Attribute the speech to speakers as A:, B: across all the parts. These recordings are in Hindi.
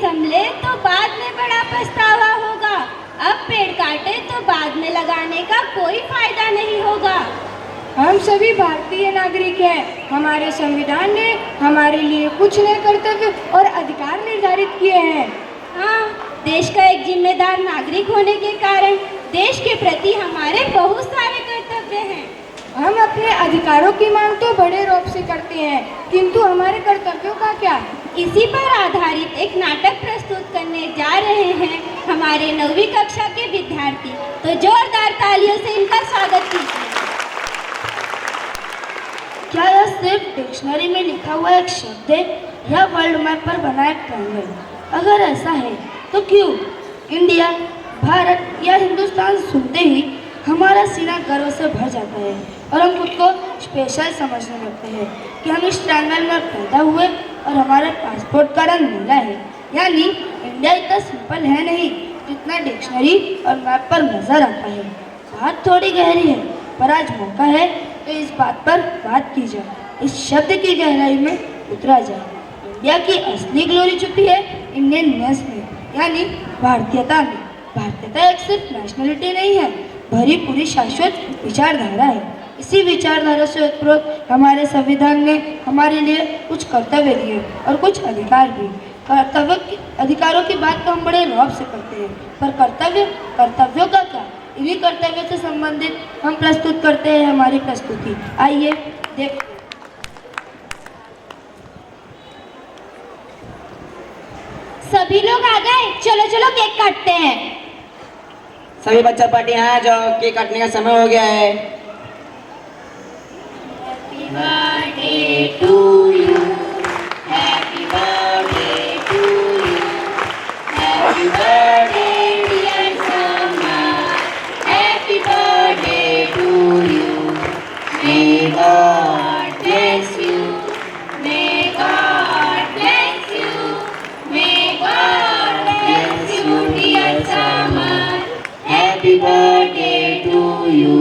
A: संभले तो बाद में बड़ा पछतावा होगा। अब पेड़ काटे तो बाद में लगाने का कोई फायदा नहीं होगा।
B: हम सभी भारतीय नागरिक हैं। हमारे संविधान ने हमारे लिए कुछ नए कर्तव्य और अधिकार निर्धारित किए हैं।
A: हाँ, देश का एक जिम्मेदार नागरिक होने के कारण देश के प्रति हमारे बहुत सारे कर्तव्य हैं।
B: हम अपने अधिकारों की मांग तो बड़े रौब से करते हैं, किंतु हमारे कर्तव्यों का क्या?
A: इसी पर आधारित एक नाटक प्रस्तुत करने जा रहे हैं हमारे 9वीं कक्षा के विद्यार्थी। तो जोरदार तालियों से इनका स्वागत कीजिए।
B: क्या यह सिर्फ डिक्शनरी में लिखा हुआ एक शब्द है या वर्ल्ड मैप पर बना एक ट्रायंगल? अगर ऐसा है तो क्यों इंडिया, भारत या हिंदुस्तान सुनते ही हमारा सीना गर्व से भर जाता है और हम खुद को स्पेशल समझने लगते हैं कि हम इस ट्रायंगल में पैदा हुए और हमारे पासपोर्ट का रंग नीला है। यानी इंडिया इतना सिंपल है नहीं जितना डिक्शनरी और मैप पर नजर आता है। बात थोड़ी गहरी है, पर आज मौका है तो इस बात पर बात की जाए, इस शब्द की गहराई में उतरा जाए। इंडिया की असली ग्लोरी छुपी है इंडियननेस में, यानी भारतीयता में। भारतीयता एक सिर्फ नेशनलिटी नहीं है, भरी पूरी शाश्वत विचारधारा है। इसी विचारधारा से उत्प्रोत हमारे संविधान ने हमारे लिए कुछ कर्तव्य दिए और कुछ अधिकार भी। अधिकारों की बात तो हम बड़े रौब से करते हैं, पर कर्तव्यों का क्या? इन्हीं कर्तव्यों से संबंधित हम प्रस्तुत करते हैं हमारी प्रस्तुति। आइए देखते।
A: सभी लोग आ गए, चलो चलो केक काटते हैं।
C: सभी बच्चा पार्टी यहाँ आ जाओ, केक काटने का समय हो गया है।
A: Happy birthday to you, happy birthday to you, happy birthday dear Samar, happy birthday to you. May god bless you, may god bless you, may god bless you dear Samar, happy birthday to you.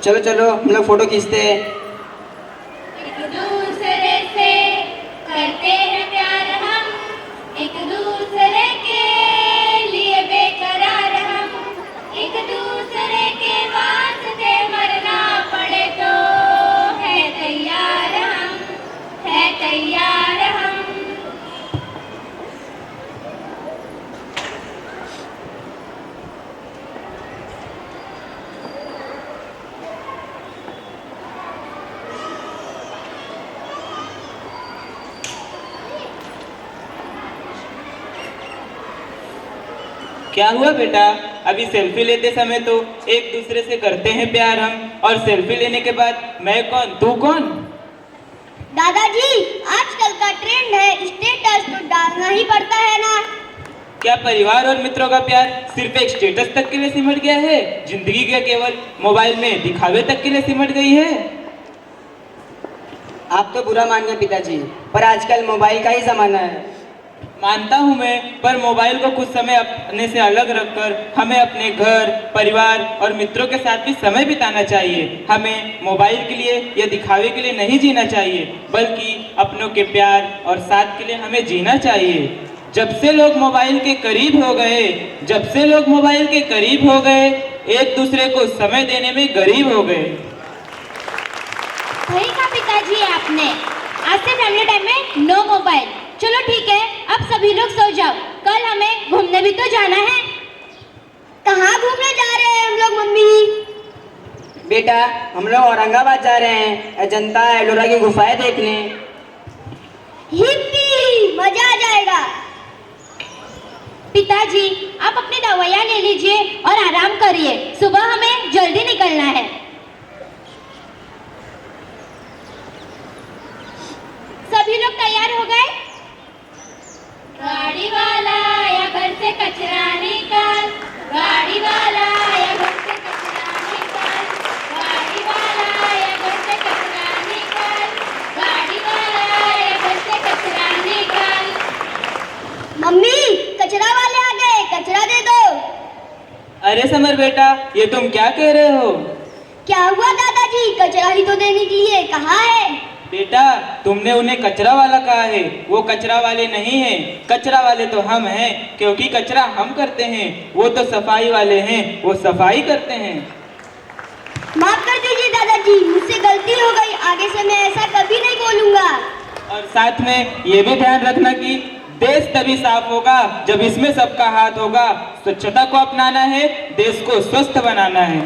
C: चलो चलो हम लोग फोटो खींचते हैं।
A: एक दूसरे से करते हैं प्यार हम, एक दूसरे के लिए बेकरार हम, एक दूसरे के वास्ते मरना पड़े तो है तैयार हम, है तैयार हम।
D: क्या हुआ बेटा? अभी सेल्फी लेते समय तो एक दूसरे से करते हैं प्यार हम, और सेल्फी लेने के बाद मैं कौन तू कौन?
A: दादाजी, आजकल का ट्रेंड है, स्टेटस तो डालना ही पड़ता है ना।
D: क्या परिवार और मित्रों का प्यार सिर्फ एक स्टेटस तक के लिए सिमट गया है? जिंदगी क्या केवल मोबाइल में दिखावे तक के लिए सिमट गई है?
C: आप तो बुरा मान गए पिताजी, पर आजकल मोबाइल का ही जमाना है।
D: मानता हूँ मैं, पर मोबाइल को कुछ समय अपने से अलग रखकर हमें अपने घर, परिवार और मित्रों के साथ भी समय बिताना चाहिए। हमें मोबाइल के लिए या दिखावे के लिए नहीं जीना चाहिए, बल्कि अपनों के प्यार और साथ के लिए हमें जीना चाहिए। जब से लोग मोबाइल के करीब हो गए, एक दूसरे को समय देने में गरीब हो गए।
A: सही कहा पिताजी आपने। आज से फैमिली टाइम में नो मोबाइल। चलो ठीक है, अब सभी लोग सो जाओ, कल हमें घूमने भी तो जाना है। कहाँ घूमने जा रहे हैं हम लोग मम्मी?
C: बेटा हम लोग औरंगाबाद जा रहे हैं, अजंता एलोरा की गुफाएं देखने।
A: हिप्पी, मजा आ जाएगा। पिताजी आप अपनी दवाइयाँ ले लीजिए और आराम करिए, सुबह हमें जल्दी निकलना है। सभी लोग तैयार हो गए? गाड़ी वाला या घर से कचरा निकाल, गाड़ी वाला या घर से कचरा निकाल, गाड़ी वाला या घर से कचरा निकाल, गाड़ी वाला या घर से कचरा निकाल। मम्मी, कचरा वाले आ गए, कचरा दे दो।
D: अरे समर बेटा, ये तुम क्या कह रहे हो?
A: क्या हुआ दादाजी? कचरा ही तो देने के लिए कहा है।
D: बेटा, तुमने उन्हें कचरा वाला कहा है, वो कचरा वाले नहीं हैं। कचरा वाले तो हम हैं, क्योंकि कचरा हम करते हैं। वो तो सफाई वाले हैं, वो सफाई करते हैं।
B: माफ कर दीजिए दादाजी, मुझसे गलती हो गई, आगे से मैं ऐसा कभी नहीं बोलूंगा।
D: और साथ में ये भी ध्यान रखना कि देश तभी साफ होगा जब इसमें सबका हाथ होगा। स्वच्छता को अपनाना है, देश को स्वस्थ बनाना है।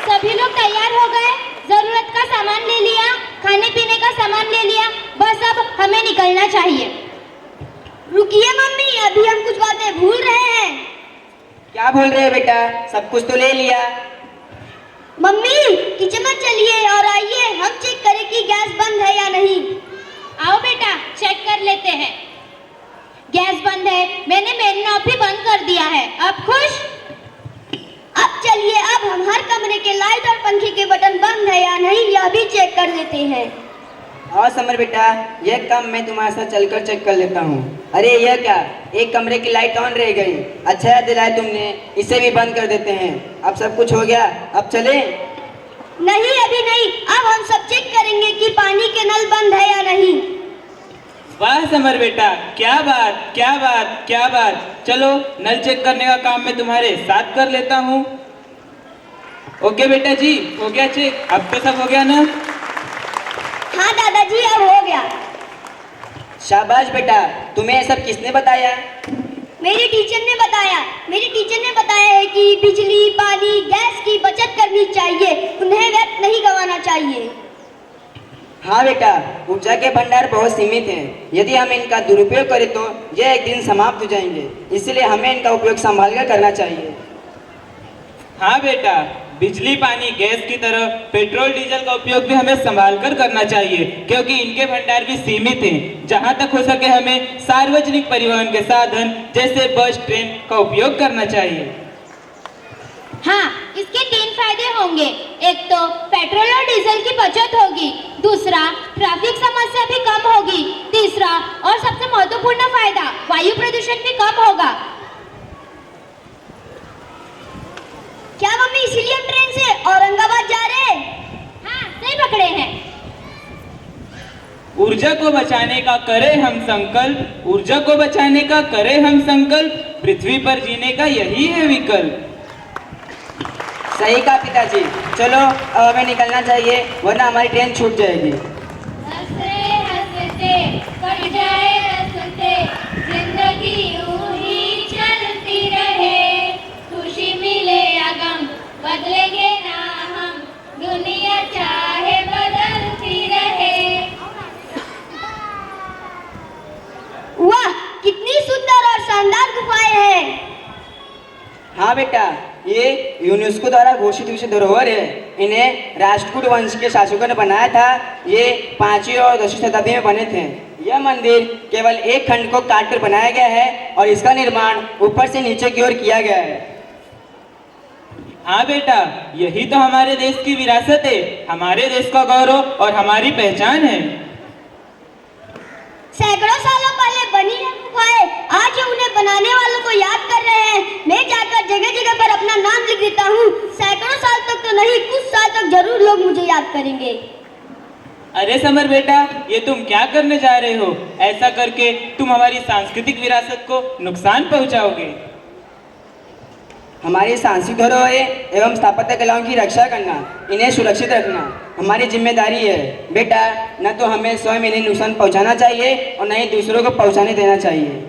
A: सभी लोग तैयार हो गए? जरूरत का सामान ले लिया, खाने पीने का सामान ले लिया, बस अब हमें निकलना चाहिए।
B: रुकिए मम्मी, अभी हम कुछ बातें भूल रहे हैं।
C: क्या बोल रहे हैं बेटा? सब कुछ तो ले लिया।
B: मम्मी किचन में चलिए और आइए, हम चेक करें कि गैस बंद है या नहीं।
A: आओ बेटा, चेक कर लेते हैं। गैस बंद है, मैंने मेन नॉब भी बंद कर दिया है। अब खुश?
B: अब चलिए, अब हम हर कमरे के लाइट और पंखे के बटन बंद है या नहीं यह भी चेक कर लेते हैं।
C: हाँ समर बेटा, यह काम मैं तुम्हारे साथ चलकर चेक कर लेता हूँ। अरे यह क्या, एक कमरे की लाइट ऑन रह गई। अच्छा याद दिलाया तुमने, इसे भी बंद कर देते हैं। अब सब कुछ हो गया, अब चले?
B: नहीं अभी नहीं, अब हम सब चेक करेंगे कि पानी के नल बंद है या नहीं।
D: वाह समर बेटा, क्या बात, क्या बात, क्या बात। चलो, नल चेक करने का काम मैं तुम्हारे साथ कर लेता हूँ। ओके बेटा जी, हो गया चेक। अब तो सब हो गया ना?
B: हाँ दादाजी, अब हो गया।
C: शाबाश बेटा, तुम्हें ये सब किसने बताया?
B: मेरी टीचर ने बताया। मेरी टीचर ने बताया है कि बिजली, पानी, गैस की बचत करनी चाहिए, उन्हें व्यर्थ नहीं गंवाना चाहिए।
C: हाँ बेटा, ऊर्जा के भंडार बहुत सीमित हैं। यदि हम इनका दुरुपयोग करें तो यह एक दिन समाप्त हो जाएंगे, इसलिए हमें इनका उपयोग संभाल कर करना चाहिए।
D: हाँ बेटा, बिजली, पानी, गैस की तरह पेट्रोल, डीजल का उपयोग भी हमें संभाल कर करना चाहिए, क्योंकि इनके भंडार भी सीमित हैं। जहाँ तक हो सके हमें सार्वजनिक परिवहन के साधन जैसे बस, ट्रेन का उपयोग करना चाहिए।
A: हाँ, इसके 3 फायदे होंगे। एक तो पेट्रोल और डीजल की बचत होगी, दूसरा ट्रैफिक समस्या भी कम होगी, तीसरा और सबसे महत्वपूर्ण फायदा वायु प्रदूषण भी कम होगा।
B: क्या मम्मी इसीलिए हम ट्रेन से औरंगाबाद जा रहे हैं?
A: हाँ, सही पकड़े हैं।
D: ऊर्जा को बचाने का करें हम संकल्प, ऊर्जा को बचाने का करें हम संकल्प, पृथ्वी पर जीने का यही है विकल्प।
C: सही कहा पिताजी। चलो अब हमें निकलना चाहिए, वरना हमारी ट्रेन छूट जाएगी।
A: हंसते हंसते कट जाए रास्ते, जिंदगी यूं ही चलती रहे, खुशी मिले या गम बदलेंगे ना हम, दुनिया चाहे बदलती रहे।
B: वाह, कितनी सुंदर और शानदार गुफाएं हैं।
C: हाँ बेटा, ये यूनेस्को द्वारा घोषित विश्व धरोहर है। इन्हें राष्ट्रकूट वंश के शासकों ने बनाया था। ये 5वीं और 10वीं शताब्दी में बने थे। यह मंदिर केवल एक खंड को काटकर बनाया गया है और इसका निर्माण ऊपर से नीचे की ओर किया गया है।
D: हाँ बेटा, यही तो हमारे देश की विरासत है, हमारे देश का गौरव और हमारी पहचान है।
B: सैकड़ों सालों पहले बनी है गुफाएं, आज ये उन्हें बनाने वालों को याद कर रहे हैं। मैं जाकर जगह जगह पर अपना नाम लिख देता हूँ। सैकड़ों साल तक तो नहीं, कुछ साल तक जरूर लोग मुझे याद करेंगे।
D: अरे समर बेटा, ये तुम क्या करने जा रहे हो? ऐसा करके तुम हमारी सांस्कृतिक विरासत को नुकसान पहुंचाओगे।
C: हमारी सांस्कृतिक धरोहरें एवं स्थापत्य कलाओं की रक्षा करना, इन्हें सुरक्षित रखना हमारी जिम्मेदारी है। बेटा, न तो हमें स्वयं इन्हें नुकसान पहुंचाना चाहिए और न ही दूसरों को पहुंचाने देना चाहिए।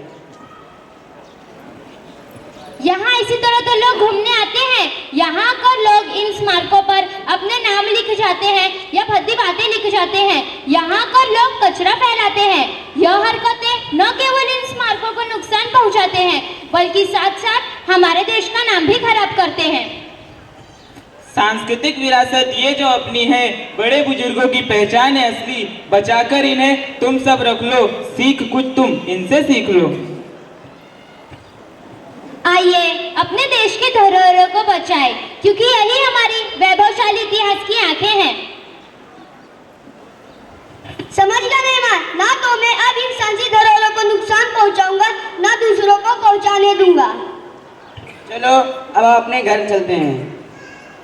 A: यहाँ इसी तरह तो लोग घूमने आते हैं। यहाँ आकर लोग इन स्मारकों पर अपने नाम लिख जाते हैं या भद्दी बातें लिख जाते हैं। यहाँ आकर लोग कचरा फैलाते हैं। यह हरकतें न केवल इन स्मारकों को नुकसान पहुँचाते हैं, बल्कि साथ साथ हमारे देश का नाम भी खराब करते हैं।
D: सांस्कृतिक विरासत ये जो अपनी है, बड़े बुजुर्गों की पहचान है असली। बचाकर इन्हें तुम सब रख लो, सीख कुछ तुम इनसे सीख लो।
A: आइए अपने देश के धरोहरों को बचाएं, क्योंकि यही हमारी वैभवशाली इतिहास की आंखें हैं।
B: समझ गया मेहमान, ना तो मैं अब इन सांस्कृतिक धरोहरों को नुकसान पहुंचाऊंगा, ना दूसरों को पहुंचाने दूंगा।
C: चलो अब अपने घर चलते हैं।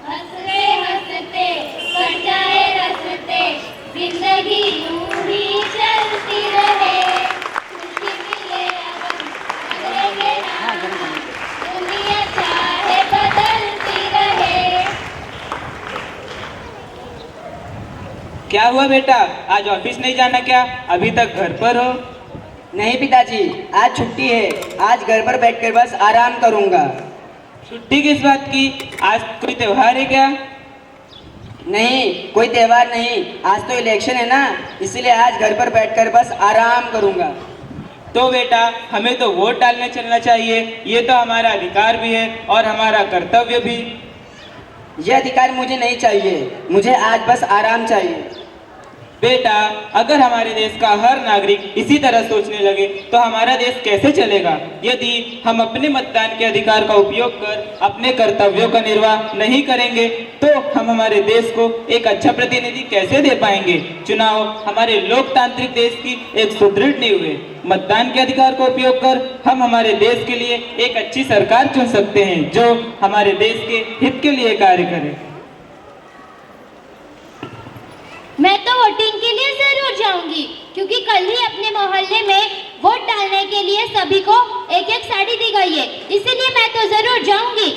A: हंसते हंसते कट जाए जिंदगी यूं ही चलती रहे, खुशी मिले अगले के नाम, दुनिया चाहे बदलती रहे।
D: क्या हुआ बेटा, आज ऑफिस नहीं जाना क्या? अभी तक घर पर हो?
C: नहीं पिताजी, आज छुट्टी है। आज घर पर बैठकर बस आराम करूंगा।
D: छुट्टी किस बात की? आज कोई त्योहार है क्या?
C: नहीं, कोई त्योहार नहीं, आज तो इलेक्शन है ना, इसलिए आज घर पर बैठकर बस आराम करूंगा।
D: तो बेटा, हमें तो वोट डालने चलना चाहिए। ये तो हमारा अधिकार भी है और हमारा कर्तव्य भी।
C: ये अधिकार मुझे नहीं चाहिए, मुझे आज बस आराम चाहिए।
D: बेटा, अगर हमारे देश का हर नागरिक इसी तरह सोचने लगे तो हमारा देश कैसे चलेगा? यदि हम अपने मतदान के अधिकार का उपयोग कर अपने कर्तव्यों का निर्वाह नहीं करेंगे तो हम हमारे देश को एक अच्छा प्रतिनिधि कैसे दे पाएंगे? चुनाव हमारे लोकतांत्रिक देश की एक सुदृढ़ नींव है। मतदान के अधिकार का उपयोग कर हम हमारे देश के लिए एक अच्छी सरकार चुन सकते हैं जो हमारे देश के हित के लिए कार्य करे।
A: मैं तो वोटिंग के लिए जरूर जाऊंगी, क्योंकि कल ही अपने मोहल्ले में वोट डालने के लिए सभी को एक एक साड़ी दी गई है, इसीलिए मैं तो जरूर जाऊंगी।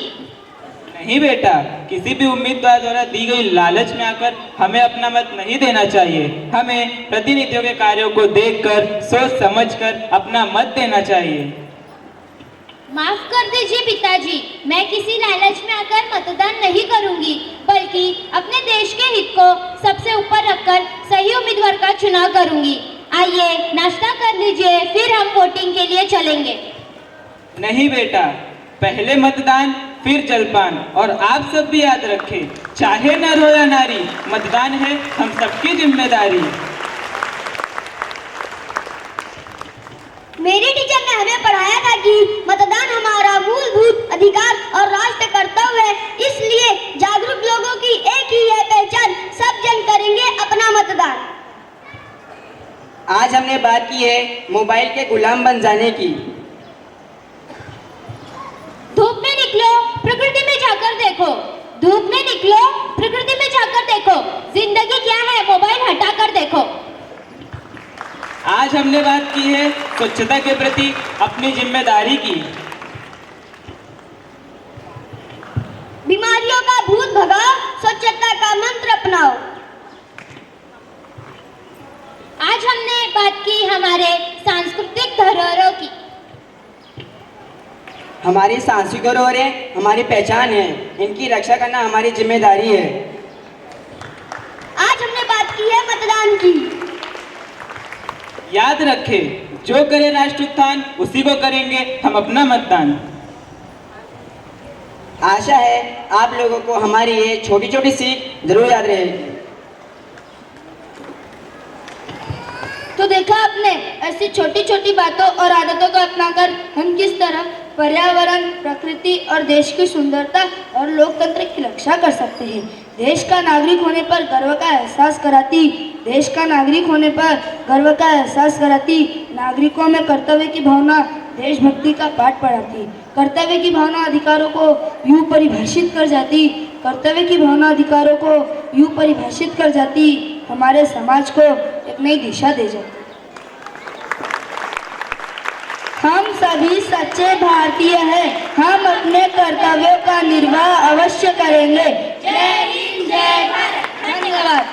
D: नहीं बेटा, किसी भी उम्मीदवार द्वारा दी गई लालच में आकर हमें अपना मत नहीं देना चाहिए। हमें प्रतिनिधियों के कार्यों को देखकर सोच समझकर अपना मत देना चाहिए।
A: माफ कर दीजिए पिताजी, मैं किसी लालच में आकर मतदान नहीं करूंगी, बल्कि अपने देश के हित को सबसे ऊपर रखकर सही उम्मीदवार का चुनाव करूंगी। आइए नाश्ता कर लीजिए, फिर हम वोटिंग के लिए चलेंगे।
D: नहीं बेटा, पहले मतदान फिर जलपान। और आप सब भी याद रखें, चाहे नर हो या नारी, मतदान है हम सबकी जिम्मेदारी।
A: मेरी टीचर ने हमें पढ़ाया था कि मतदान हमारा मूलभूत अधिकार और राष्ट्र कर्तव्य है, इसलिए जागरूक लोगों की एक ही है पहचान, सब जन करेंगे अपना मतदान।
C: आज हमने बात की है मोबाइल के गुलाम बन जाने की।
A: धूप में निकलो, प्रकृति में जाकर देखो। धूप में निकलो, प्रकृति में जाकर देखो। जिंदगी क्या है, मोबाइल हटाकर देखो।
D: आज हमने बात की है स्वच्छता के प्रति अपनी जिम्मेदारी की।
A: बीमारियों का भूत भगाओ, स्वच्छता का मंत्र अपनाओ। आज हमने बात की हमारे सांस्कृतिक धरोहरों की।
C: हमारी सांस्कृतिक धरोहरें हमारी पहचान है, इनकी रक्षा करना हमारी जिम्मेदारी है।
A: आज हमने बात की है मतदान की।
D: याद रखें, जो करे राष्ट्र उत्थान उसी को करेंगे हम अपना मतदान।
C: आशा है आप लोगों को हमारी ये छोटी छोटी सीख जरूर याद रहेगी।
B: तो देखा आपने, ऐसी छोटी छोटी बातों और आदतों को अपनाकर हम किस तरह पर्यावरण, प्रकृति और देश की सुंदरता और लोकतंत्र की रक्षा कर सकते हैं। देश का नागरिक होने पर गर्व का एहसास कराती, देश का नागरिक होने पर गर्व का एहसास कराती, नागरिकों में कर्तव्य की भावना, देशभक्ति का पाठ पढ़ाती। कर्तव्य की भावना अधिकारों को यूं परिभाषित कर जाती, कर्तव्य की भावना अधिकारों को यूं परिभाषित कर जाती, हमारे समाज को एक नई दिशा दे जाती। हम सभी सच्चे भारतीय हैं, हम अपने कर्तव्यों का निर्वाह अवश्य करेंगे।
A: जय हिंद, जय भारत।
B: धन्यवाद।